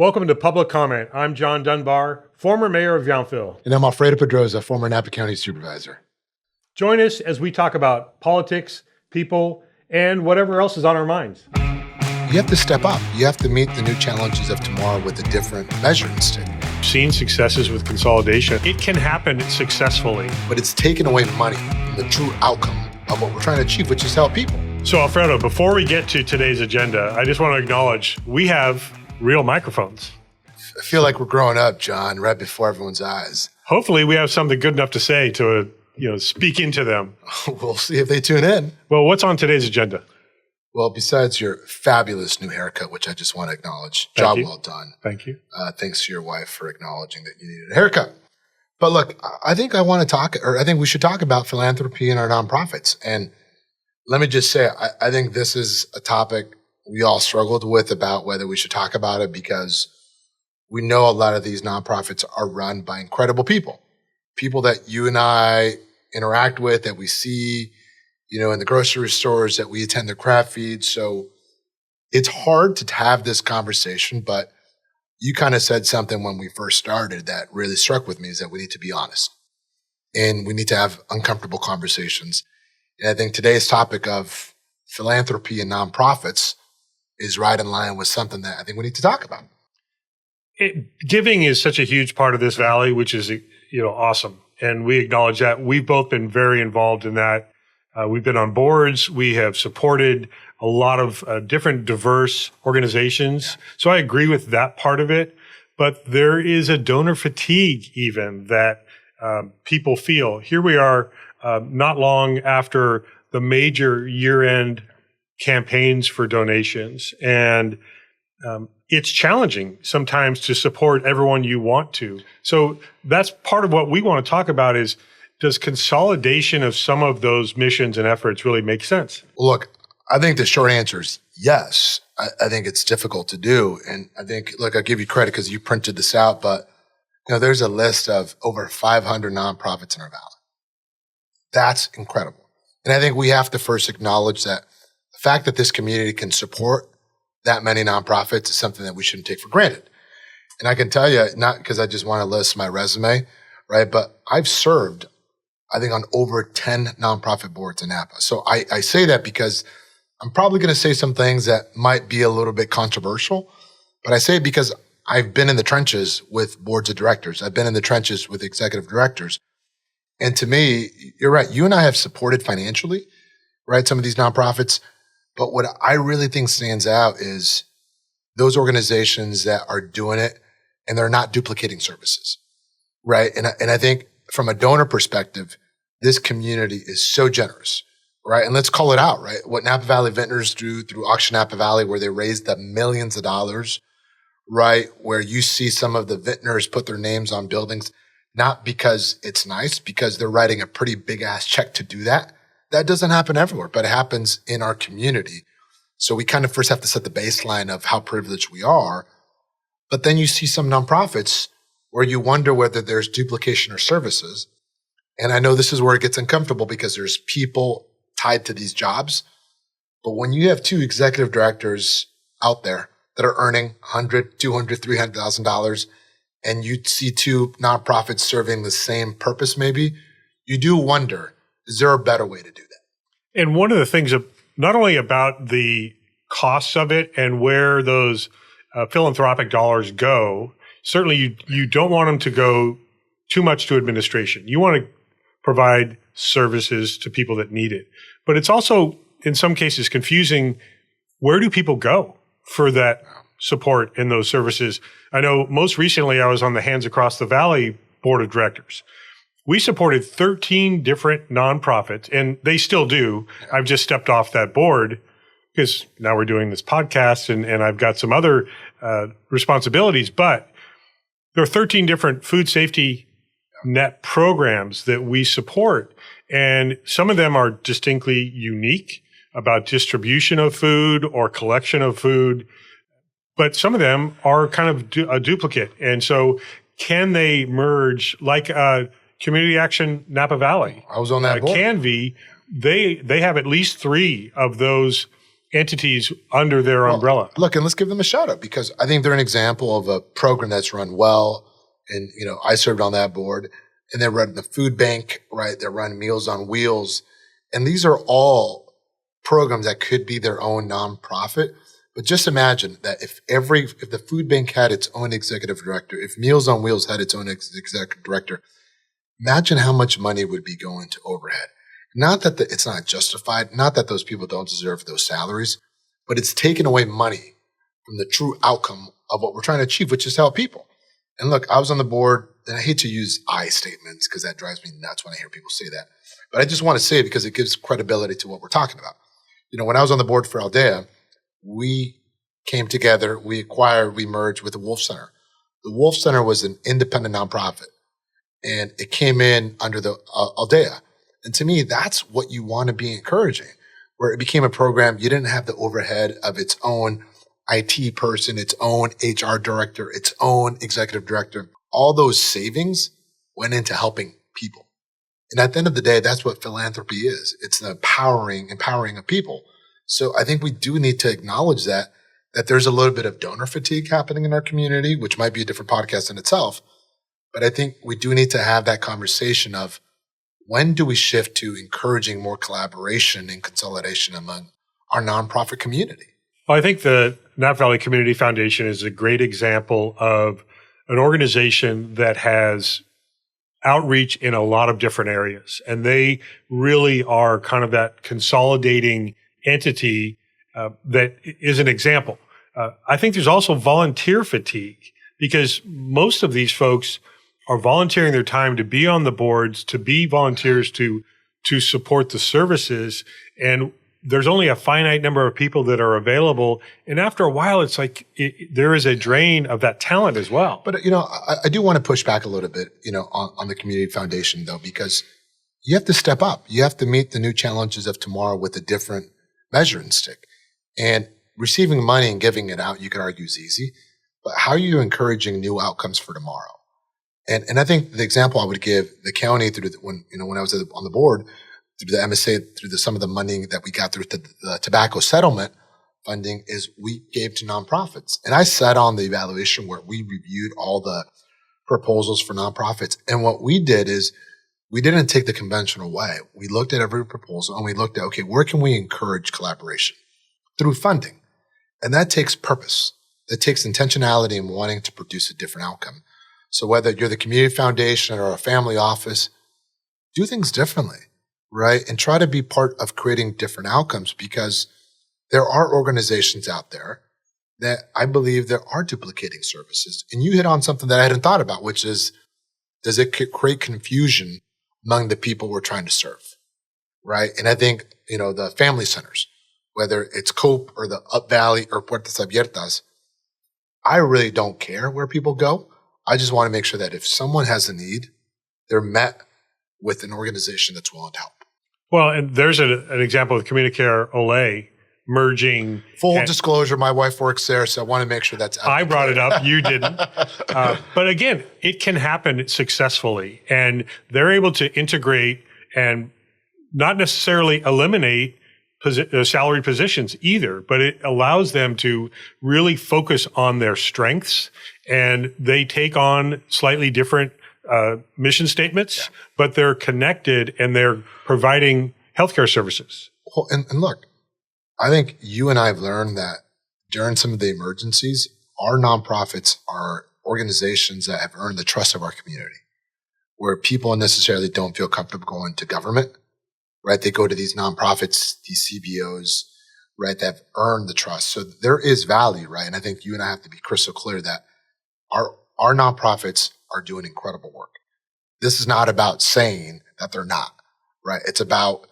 Welcome to Public Comment. I'm John Dunbar, former mayor of Yountville. And I'm Alfredo Pedroza, former Napa County supervisor. Join us as we talk about politics, people, and whatever else is on our minds. You have to step up. You have to meet the new challenges of tomorrow with a different measuring stick. Seen successes with consolidation. It can happen successfully. But it's taken away money from the true outcome of what we're trying to achieve, which is help people. So Alfredo, before we get to today's agenda, I just want to acknowledge we have real microphones. I feel like we're growing up, John, right before everyone's eyes. Hopefully we have something good enough to say to speak into them. We'll see if they tune in. Well, what's on today's agenda? Well, besides your fabulous new haircut, which I just want to acknowledge, job well done. Thank you. Thanks to your wife for acknowledging that you needed a haircut. But look, I think we should talk about philanthropy in our nonprofits. And let me just say, I think this is a topic we all struggled with about whether we should talk about it, because we know a lot of these nonprofits are run by incredible people that you and I interact with, that we see, in the grocery stores, that we attend their craft feeds. So it's hard to have this conversation, but you kind of said something when we first started that really struck with me, is that we need to be honest and we need to have uncomfortable conversations. And I think today's topic of philanthropy and nonprofits is right in line with something that I think we need to talk about. Giving is such a huge part of this valley, which is, awesome. And we acknowledge that. We've both been very involved in that. We've been on boards. We have supported a lot of different diverse organizations. So I agree with that part of it. But there is a donor fatigue even that people feel. Here we are not long after the major year-end campaigns for donations. And it's challenging sometimes to support everyone you want to. So that's part of what we want to talk about is, does consolidation of some of those missions and efforts really make sense? Look, I think the short answer is yes. I think it's difficult to do. And I think, look, I'll give you credit because you printed this out, but there's a list of over 500 nonprofits in our valley. That's incredible. And I think we have to first acknowledge that the fact that this community can support that many nonprofits is something that we shouldn't take for granted. And I can tell you, not because I just want to list my resume, right? But I've served, I think, on over 10 nonprofit boards in Napa. So I say that because I'm probably going to say some things that might be a little bit controversial, but I say it because I've been in the trenches with boards of directors. I've been in the trenches with executive directors. And to me, you're right. You and I have supported financially, right, some of these nonprofits. But what I really think stands out is those organizations that are doing it and they're not duplicating services, right? And I think from a donor perspective, this community is so generous, right? And let's call it out, right? What Napa Valley Vintners do through Auction Napa Valley, where they raised the millions of dollars, right? Where you see some of the vintners put their names on buildings, not because it's nice, because they're writing a pretty big ass check to do that. That doesn't happen everywhere, but it happens in our community. So we kind of first have to set the baseline of how privileged we are. But then you see some nonprofits where you wonder whether there's duplication of services. And I know this is where it gets uncomfortable because there's people tied to these jobs. But when you have two executive directors out there that are earning $100,000, $200,000, $300,000, and you see two nonprofits serving the same purpose, maybe, you do wonder, is there a better way to do that? And one of the things not only about the costs of it and where those philanthropic dollars go, certainly you don't want them to go too much to administration. You want to provide services to people that need it. But it's also, in some cases, confusing. Where do people go for that support in those services? I know most recently I was on the Hands Across the Valley board of directors. We supported 13 different nonprofits, and they still do. I've just stepped off that board because now we're doing this podcast and I've got some other responsibilities. But there are 13 different food safety net programs that we support. And some of them are distinctly unique about distribution of food or collection of food. But some of them are kind of a duplicate. And so can they merge like Community Action Napa Valley? I was on that board. CanV, they have at least 3 of those entities under their umbrella. Look, and let's give them a shout out because I think they're an example of a program that's run well. And, I served on that board and they run the food bank, right? They run Meals on Wheels. And these are all programs that could be their own nonprofit. But just imagine that if the food bank had its own executive director, if Meals on Wheels had its own executive director, imagine how much money would be going to overhead. Not that it's not justified, not that those people don't deserve those salaries, but it's taken away money from the true outcome of what we're trying to achieve, which is to help people. And look, I was on the board, and I hate to use I statements because that drives me nuts when I hear people say that. But I just want to say it because it gives credibility to what we're talking about. When I was on the board for Aldea, we came together, we merged with the Wolf Center. The Wolf Center was an independent nonprofit, and it came in under the Aldea. And to me, that's what you want to be encouraging, where it became a program. You didn't have the overhead of its own IT person, its own HR director, its own executive director. All those savings went into helping people. And at the end of the day, that's what philanthropy is. It's the empowering of people. So I think we do need to acknowledge that there's a little bit of donor fatigue happening in our community, which might be a different podcast in itself. But I think we do need to have that conversation of when do we shift to encouraging more collaboration and consolidation among our nonprofit community? Well, I think the Napa Valley Community Foundation is a great example of an organization that has outreach in a lot of different areas. And they really are kind of that consolidating entity that is an example. I think there's also volunteer fatigue because most of these folks are volunteering their time to be on the boards, to be volunteers to support the services. And there's only a finite number of people that are available. And after a while, it's like there is a drain of that talent as well. But, I do want to push back a little bit, on the community foundation, though, because you have to step up. You have to meet the new challenges of tomorrow with a different measuring stick. And receiving money and giving it out, you could argue is easy. But how are you encouraging new outcomes for tomorrow? And I think the example I would give the county through when I was on the board, through the MSA, through some of the money that we got through the tobacco settlement funding is we gave to nonprofits. And I sat on the evaluation where we reviewed all the proposals for nonprofits. And what we did is we didn't take the conventional way. We looked at every proposal and we looked at, okay, where can we encourage collaboration? Through funding. And that takes purpose. That takes intentionality and wanting to produce a different outcome. So whether you're the community foundation or a family office, do things differently, right? And try to be part of creating different outcomes because there are organizations out there that I believe there are duplicating services. And you hit on something that I hadn't thought about, which is, does it create confusion among the people we're trying to serve, right? And I think, the family centers, whether it's COPE or the Up Valley or Puertas Abiertas, I really don't care where people go. I just want to make sure that if someone has a need, they're met with an organization that's willing to help. Well, and there's an example of Communicare Olay merging. Full disclosure, my wife works there, so I want to make sure that's out. I brought it up. You didn't. But again, it can happen successfully. And they're able to integrate and not necessarily eliminate salary positions either, but it allows them to really focus on their strengths. And they take on slightly different mission statements, but they're connected and they're providing healthcare services. Well, and look, I think you and I have learned that during some of the emergencies, our nonprofits are organizations that have earned the trust of our community, where people necessarily don't feel comfortable going to government, right? They go to these nonprofits, these CBOs, right, that have earned the trust. So there is value, right? And I think you and I have to be crystal clear that our nonprofits are doing incredible work. This is not about saying that they're not, right? It's about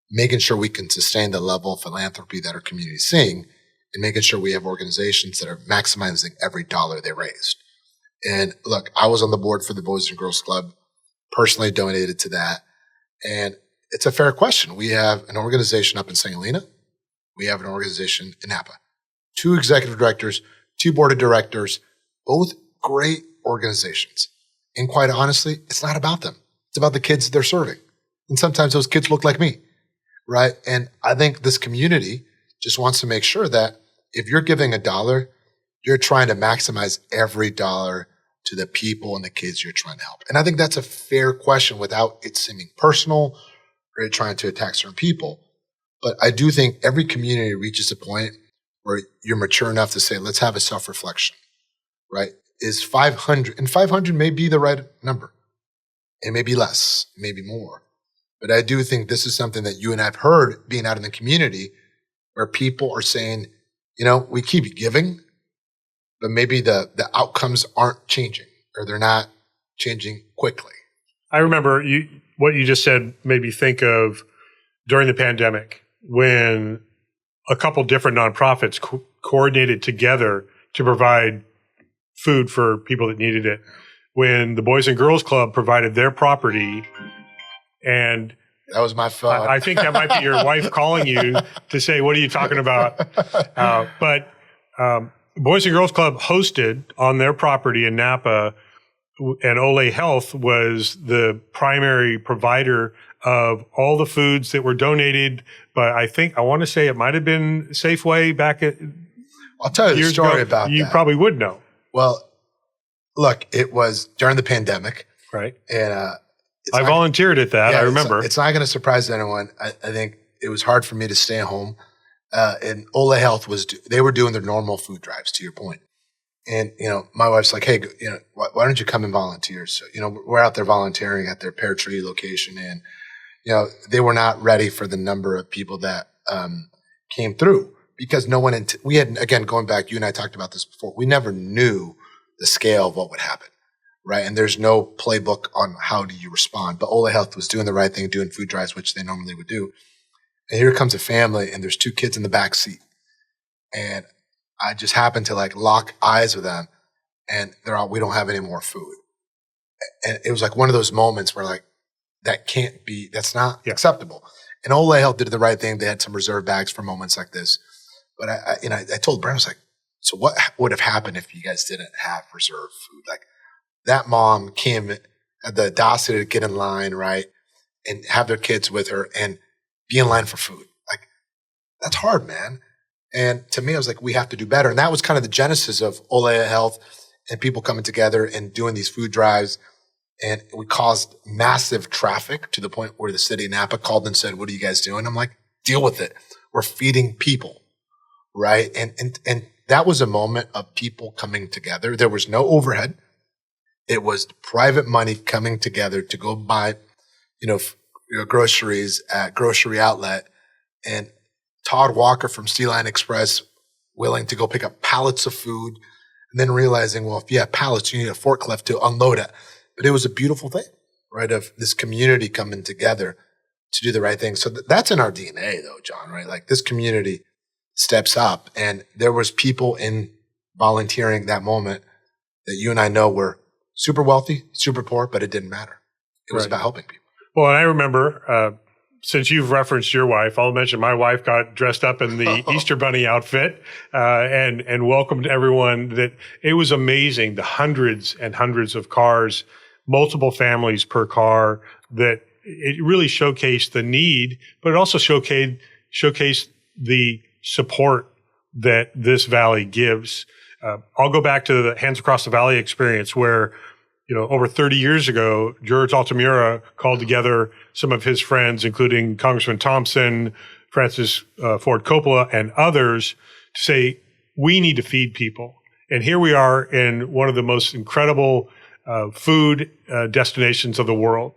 making sure we can sustain the level of philanthropy that our community is seeing and making sure we have organizations that are maximizing every dollar they raised. And look, I was on the board for the Boys and Girls Club, personally donated to that. And it's a fair question. We have an organization up in St. Helena. We have an organization in Napa. 2 executive directors, 2 board of directors, both great organizations. And quite honestly, it's not about them. It's about the kids they're serving. And sometimes those kids look like me, right? And I think this community just wants to make sure that if you're giving $1, you're trying to maximize every dollar to the people and the kids you're trying to help. And I think that's a fair question without it seeming personal or it trying to attack certain people. But I do think every community reaches a point where you're mature enough to say, let's have a self-reflection, right? Is 500, and 500 may be the right number. It may be less, maybe more. But I do think this is something that you and I have heard being out in the community where people are saying, we keep giving, but maybe the outcomes aren't changing or they're not changing quickly. I remember what you just said made me think of during the pandemic when a couple different nonprofits coordinated together to provide food for people that needed it. When the Boys and Girls Club provided their property, and that was my phone. I think that might be your wife calling you to say, what are you talking about? But Boys and Girls Club hosted on their property in Napa, and Ole Health was the primary provider of all the foods that were donated. But I want to say it might have been Safeway back at I'll tell you the story about that. You probably would know. Well, look, it was during the pandemic. Right. And I volunteered at that. I remember. It's not going to surprise anyone. I think it was hard for me to stay home. And Ole Health they were doing their normal food drives, to your point. And, my wife's like, hey, why don't you come and volunteer? So, we're out there volunteering at their Pear Tree location. And, they were not ready for the number of people that came through because no one, we had, again, going back, you and I talked about this before, we never knew the scale of what would happen. Right. And there's no playbook on how do you respond. But Ole Health was doing the right thing, doing food drives, which they normally would do. And here comes a family and there's 2 kids in the back seat. And I just happened to lock eyes with them and they're all, we don't have any more food. And it was one of those moments where that's not acceptable. And Ole Health did the right thing. They had some reserve bags for moments like this. But I told Brent, I was like, so what would have happened if you guys didn't have reserve food? That mom had the audacity to get in line, right? And have their kids with her and be in line for food. That's hard, man. And to me, I was like, we have to do better. And that was kind of the genesis of Ole Health and people coming together and doing these food drives. And we caused massive traffic to the point where the city of Napa called and said, what are you guys doing? I'm like, deal with it. We're feeding people, right? And that was a moment of people coming together. There was no overhead. It was private money coming together to go buy, groceries at grocery outlet, and Todd Walker from Sea Line Express willing to go pick up pallets of food, and then realizing, well, if you have pallets, you need a forklift to unload it. But it was a beautiful thing, right? Of this community coming together to do the right thing. So that's in our DNA, though, John, right? This community steps up, and there was people in volunteering that moment that you and I know were super wealthy, super poor, but it didn't matter. It was about helping people. Well, and I remember, since you've referenced your wife, I'll mention my wife got dressed up in the Easter Bunny outfit and welcomed everyone. That it was amazing, the hundreds and hundreds of cars, multiple families per car, that it really showcased the need, but it also showcased the support that this valley gives. I'll go back to the Hands Across the Valley experience where, over 30 years ago, George Altamira called together some of his friends, including Congressman Thompson, Francis Ford Coppola, and others, to say, we need to feed people. And here we are in one of the most incredible food destinations of the world.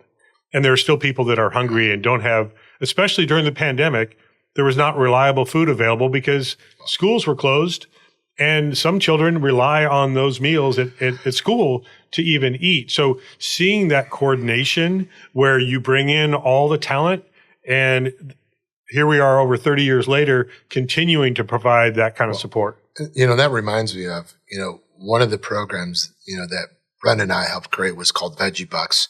And there are still people that are hungry and don't have, especially during the pandemic, there was not reliable food available because schools were closed. And some children rely on those meals at school to even eat. So seeing that coordination where you bring in all the talent, and here we are over 30 years later, continuing to provide that kind of support. That reminds me of, one of the programs, that Brent and I helped create was called Veggie Bucks,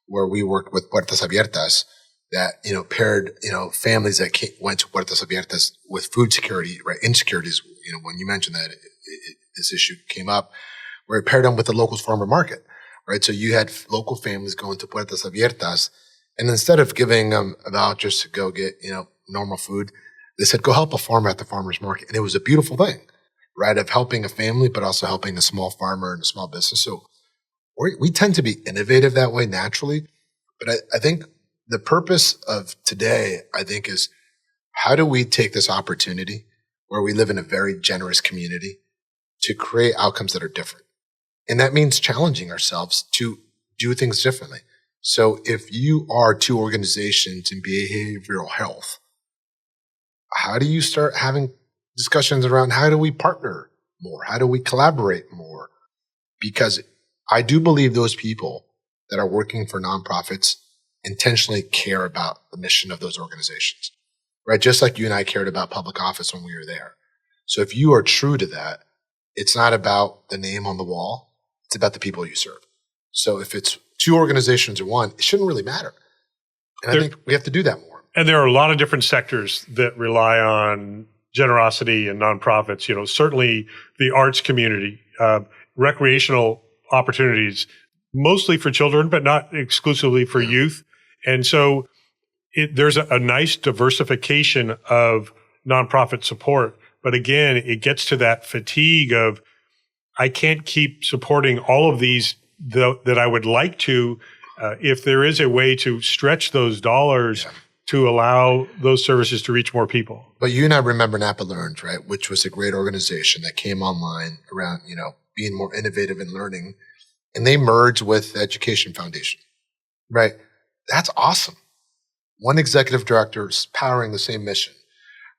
where we worked with Puertas Abiertas that, paired, families that went to Puertas Abiertas with food security, right? Insecurities, when you mentioned that, this issue came up, where it paired them with the local farmer market, right? So you had local families going to Puertas Abiertas, and instead of giving them vouchers to go get, normal food, They said, go help a farmer at the farmer's market. And it was a beautiful thing, right? Of helping a family, but also helping a small farmer and a small business. So we tend to be innovative that way naturally. But I think the purpose of today, I think, is how do we take this opportunity where we live in a very generous community to create outcomes that are different? And that means challenging ourselves to do things differently. So if you are two organizations in behavioral health, how do you start having discussions around how do we partner more? How do we collaborate more? Because I do believe those people that are working for nonprofits intentionally care about the mission of those organizations, right? Just like you and I cared about public office when we were there. So if you are true to that, it's not about the name on the wall. It's about the people you serve. So if it's two organizations or one, it shouldn't really matter. And I think we have to do that more. And there are a lot of different sectors that rely on generosity and nonprofits. Certainly the arts community, recreational opportunities, mostly for children, but not exclusively for youth. And so there's a nice diversification of nonprofit support. But again, it gets to that fatigue of, I can't keep supporting all of these that I would like to. If there is a way to stretch those dollars to allow those services to reach more people. But you and I remember Napa Learns, right? Which was a great organization that came online around, being more innovative in learning. And they merged with the Education Foundation, right? That's awesome. One executive director is powering the same mission,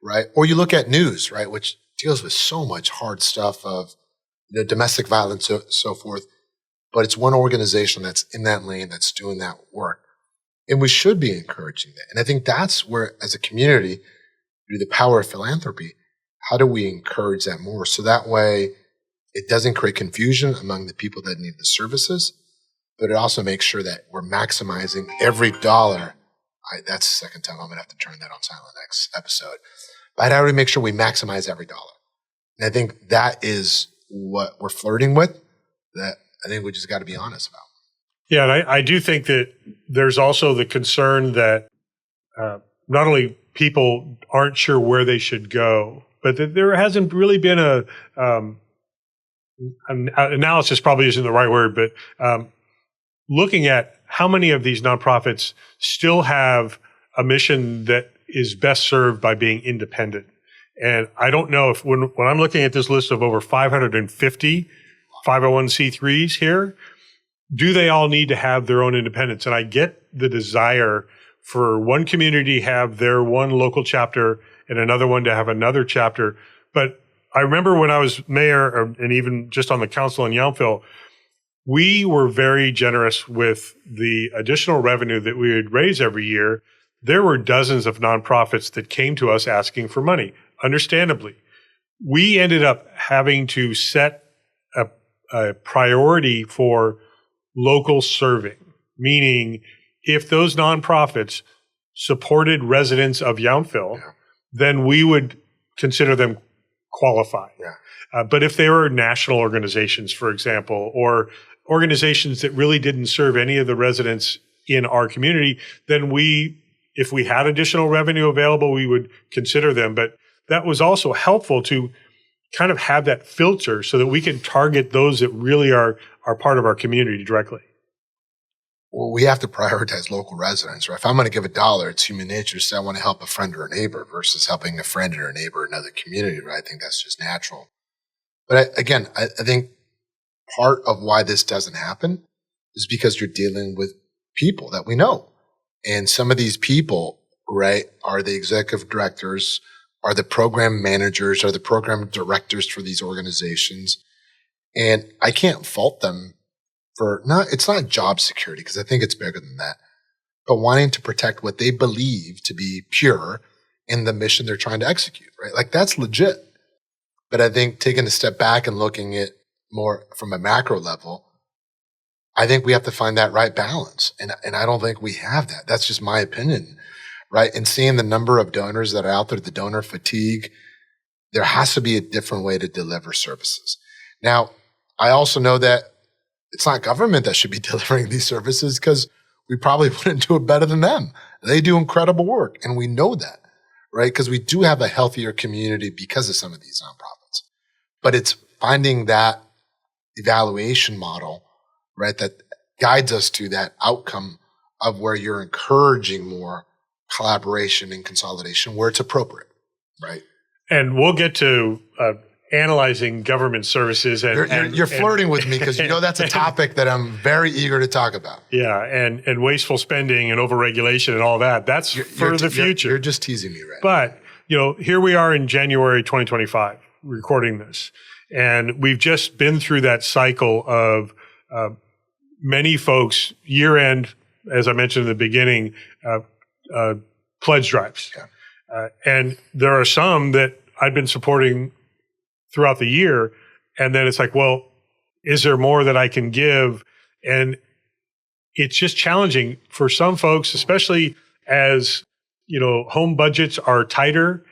right? Or you look at news, right? Which deals with so much hard stuff of domestic violence, so forth. But it's one organization that's in that lane that's doing that work. And we should be encouraging that. And I think that's where, as a community, through the power of philanthropy, how do we encourage that more? So that way it doesn't create confusion among the people that need the services, but it also makes sure that we're maximizing every dollar. That's the second time I'm going to have to turn that on silent next episode. But how do we make sure we maximize every dollar? And I think that is what we're flirting with, that I think we just got to be honest about. Yeah, and I do think that there's also the concern that not only people aren't sure where they should go, but that there hasn't really been an analysis probably isn't the right word, but looking at how many of these nonprofits still have a mission that is best served by being independent. And I don't know if when I'm looking at this list of over 550 501c3s here, do they all need to have their own independence? And I get the desire for one community to have their one local chapter and another one to have another chapter. But I remember when I was mayor and even just on the council in Yountville, we were very generous with the additional revenue that we would raise every year. There were dozens of nonprofits that came to us asking for money, understandably. We ended up having to set a priority for local serving, meaning if those nonprofits supported residents of Yountville, then we would consider them qualified. But if they were national organizations, for example, or organizations that really didn't serve any of the residents in our community, then if we had additional revenue available, we would consider them. But that was also helpful to kind of have that filter so that we can target those that really are part of our community directly. Well, we have to prioritize local residents, right? If I'm going to give $1, it's human nature to say I want to help a friend or a neighbor versus helping a friend or a neighbor in another community, right? I think that's just natural. But I think part of why this doesn't happen is because you're dealing with people that we know. And some of these people, right, are the executive directors, are the program managers, are the program directors for these organizations. And I can't fault them for it's not job security, because I think it's bigger than that, but wanting to protect what they believe to be pure in the mission they're trying to execute, right? Like that's legit. But I think taking a step back and looking at more from a macro level, I think we have to find that right balance. And I don't think we have that. That's just my opinion, right? And seeing the number of donors that are out there, the donor fatigue, there has to be a different way to deliver services. Now, I also know that it's not government that should be delivering these services because we probably wouldn't do it better than them. They do incredible work, and we know that, right? Because we do have a healthier community because of some of these nonprofits. But it's finding that evaluation model, right, that guides us to that outcome of where you're encouraging more collaboration and consolidation where it's appropriate, right? And we'll get to analyzing government services. You're flirting with me because you know that's a topic that I'm very eager to talk about. Yeah, and wasteful spending and overregulation and all that. That's for the future. You're just teasing me, right? But, here we are in January 2025 recording this. And we've just been through that cycle of many folks, year-end, as I mentioned in the beginning, pledge drives. Yeah. And there are some that I've been supporting throughout the year. And then it's like, well, is there more that I can give? And it's just challenging for some folks, especially as, home budgets are tighter.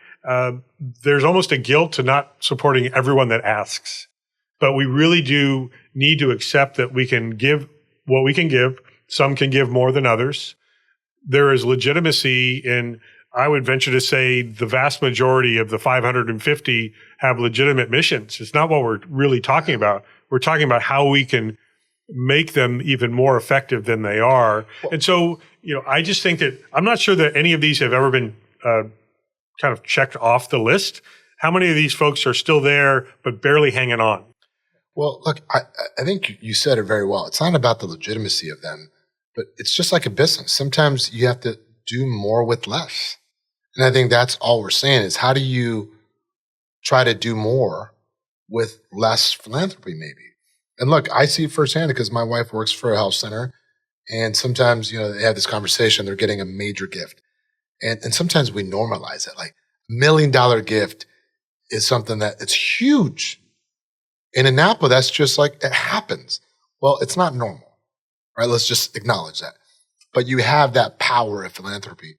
There's almost a guilt to not supporting everyone that asks. But we really do need to accept that we can give what we can give. Some can give more than others. There is legitimacy in, I would venture to say, the vast majority of the 550 have legitimate missions. It's not what we're really talking about. We're talking about how we can make them even more effective than they are. And so, I just think that I'm not sure that any of these have ever been kind of checked off the list. How many of these folks are still there but barely hanging on? Well, look, I think you said it very well. It's not about the legitimacy of them, but it's just like a business. Sometimes you have to do more with less. And I think that's all we're saying is how do you try to do more with less philanthropy maybe? And look, I see it firsthand because my wife works for a health center. And sometimes, they have this conversation, they're getting a major gift. And sometimes we normalize it. Like $1 million gift is something that it's huge. And in Napa, that's just like, it happens. Well, it's not normal, right? Let's just acknowledge that. But you have that power of philanthropy.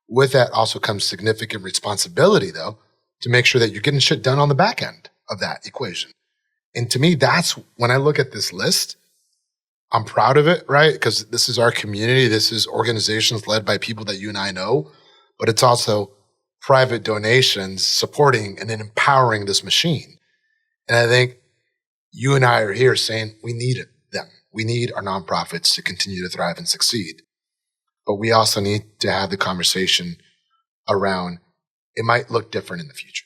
With that also comes significant responsibility, though, to make sure that you're getting shit done on the back end of that equation. And to me, that's when I look at this list, I'm proud of it, right? Because this is our community. This is organizations led by people that you and I know, but it's also private donations supporting and then empowering this machine. And I think you and I are here saying we need them. We need our nonprofits to continue to thrive and succeed. But we also need to have the conversation around it might look different in the future.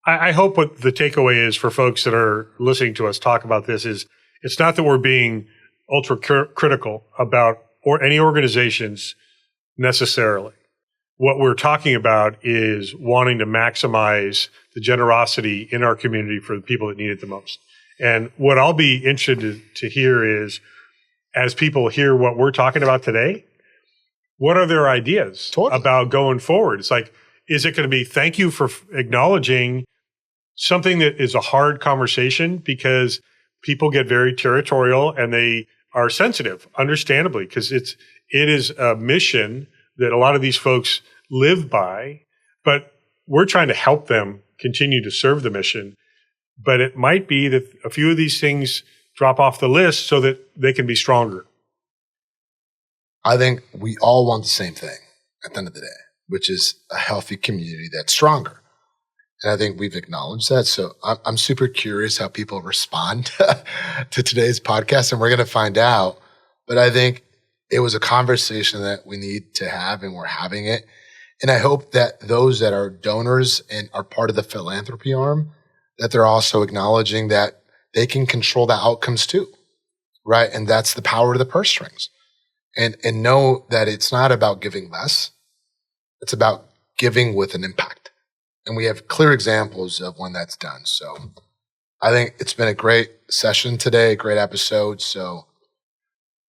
I hope what the takeaway is for folks that are listening to us talk about this is it's not that we're being ultra critical about or any organizations necessarily. What we're talking about is wanting to maximize the generosity in our community for the people that need it the most. And what I'll be interested to hear is, as people hear what we're talking about today, what are their ideas about going forward? It's like, is it going to be thank you for acknowledging something that is a hard conversation because people get very territorial and they are sensitive, understandably, because it is a mission that a lot of these folks live by, but we're trying to help them continue to serve the mission. But it might be that a few of these things drop off the list so that they can be stronger. I think we all want the same thing at the end of the day, which is a healthy community that's stronger. And I think we've acknowledged that. So I'm super curious how people respond to today's podcast, and we're going to find out. But I think it was a conversation that we need to have, and we're having it. And I hope that those that are donors and are part of the philanthropy arm, that they're also acknowledging that they can control the outcomes too, right? And that's the power of the purse strings. And know that it's not about giving less. It's about giving with an impact. And we have clear examples of when that's done. So I think it's been a great session today, a great episode. So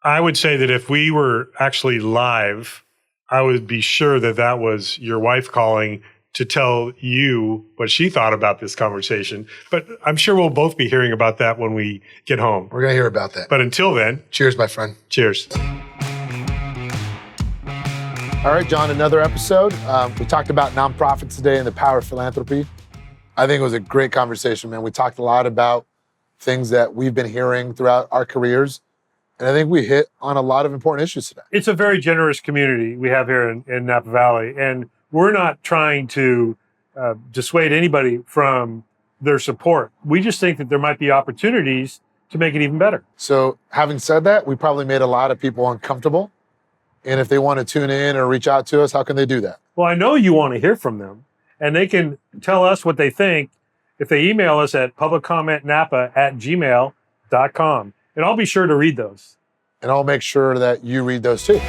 I would say that if we were actually live, I would be sure that that was your wife calling to tell you what she thought about this conversation. But I'm sure we'll both be hearing about that when we get home. We're going to hear about that. But until then, cheers, my friend. Cheers. All right, John, another episode. We talked about nonprofits today and the power of philanthropy. I think it was a great conversation, man. We talked a lot about things that we've been hearing throughout our careers. And I think we hit on a lot of important issues today. It's a very generous community we have here in Napa Valley. And we're not trying to dissuade anybody from their support. We just think that there might be opportunities to make it even better. So having said that, we probably made a lot of people uncomfortable. And if they want to tune in or reach out to us, how can they do that? Well, I know you want to hear from them, and they can tell us what they think if they email us at publiccommentnapa@gmail.com. And I'll be sure to read those. And I'll make sure that you read those too.